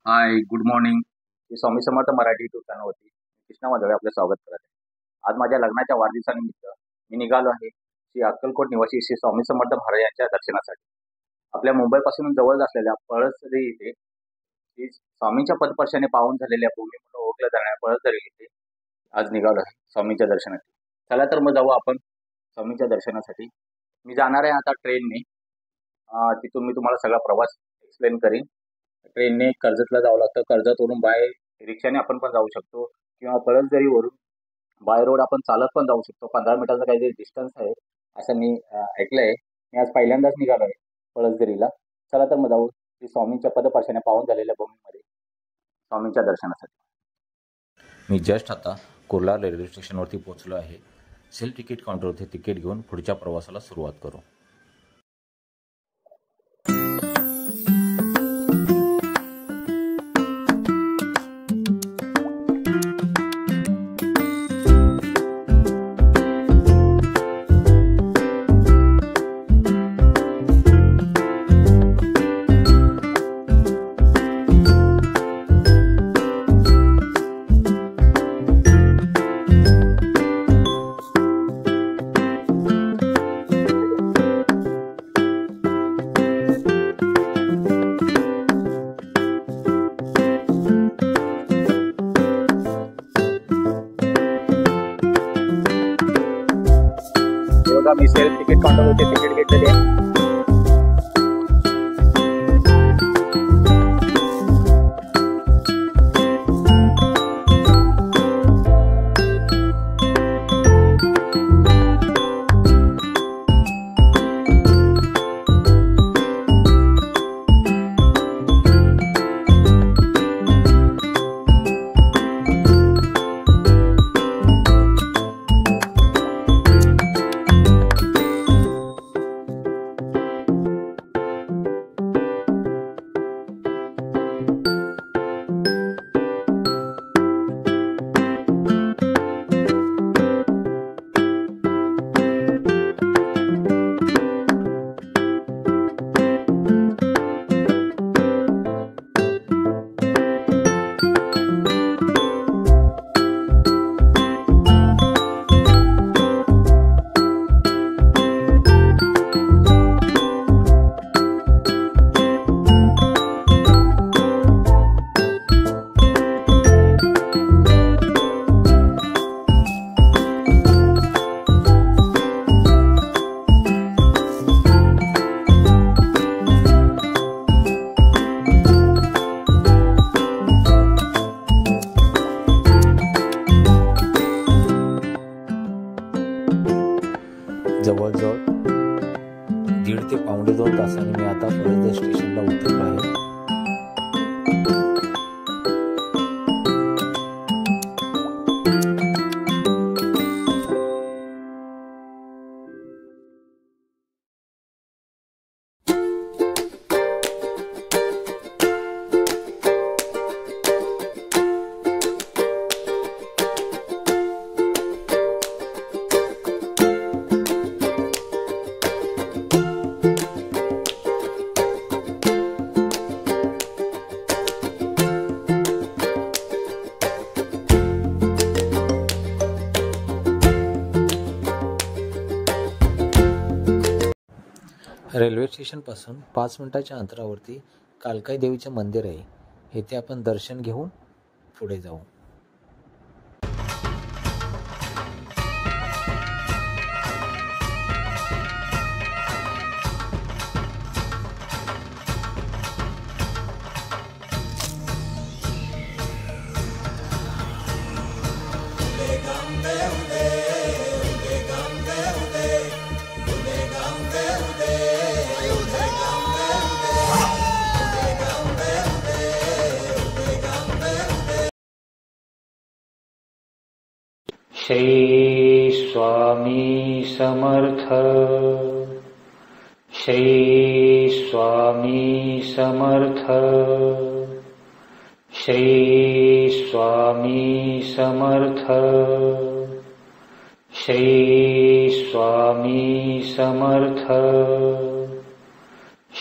हाय, good morning. मी Swami Samarth Marathi YouTube चॅनलवरती कृष्णा वादळे आपलं स्वागत करत आहे. आज माझ्या लग्नाच्या वाढदिवसानिमित्त मी निघालो आहे श्री अक्कलकोट निवासी श्री स्वामी समर्थ महाराज यांच्या दर्शनासाठी. आपल्या मुंबईपासून जवळ असलेल्या पळसदरी येथे श्री स्वामींच्या पदस्पर्शाने पावन झालेल्या भूमी म्हणून ओळखल्या जाणाऱ्या पळसदरी येथे आज निघालो आहे स्वामींच्या दर्शनासाठी. चला तर मग जाऊ आपण स्वामींच्या दर्शनासाठी. मी जाणार आहे आता ट्रेनने. तिथून मी तुम्हाला सगळा प्रवास एक्सप्लेन करीन. ट्रेनने कर्जतला जावं लागतं. कर्जतवरून बाय रिक्षाने आपण पण जाऊ शकतो किंवा पळसदरीवरून बाय रोड आपण चालत पण जाऊ शकतो. 15 मिनिटाचा काहीतरी डिस्टन्स आहे असं मी ऐकलंय. मी आज पहिल्यांदाच निघालो आहे पळसदरीला. चला तर मग जाऊ श्री स्वामींच्या पदस्पर्शाने पावन झालेल्या भूमीमध्ये स्वामींच्या दर्शनासाठी. मी जस्ट आता कुर्ला रेल्वे स्टेशनवरती पोहोचलो आहे. सेल्फ तिकीट काउंटरवरती तिकीट घेऊन पुढच्या प्रवासाला सुरुवात करू. मी सेल्फ तिकीट काउंटरवरती तिकीट घेतलेले आहे. जवळजवळ 1.5 ते पावणे 2 तासांनी मी आता पळसदरी स्टेशनला उतरलो आहे. रेल्वे स्टेशनपासून 5 मिनिटाच्या अंतरावरती कालकाई देवीचे मंदिर आहे. येथे आपण दर्शन घेऊन पुढे जाऊ. श्री स्वामी समर्थ. श्री स्वामी समर्थ. श्री स्वामी समर्थ. श्री स्वामी समर्थ.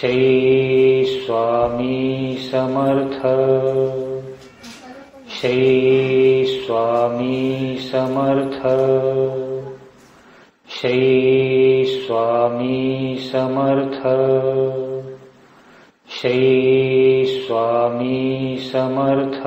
श्री स्वामी समर्थ। श्री स्वामी समर्थ। श्री स्वामी समर्थ। श्री स्वामी समर्थ।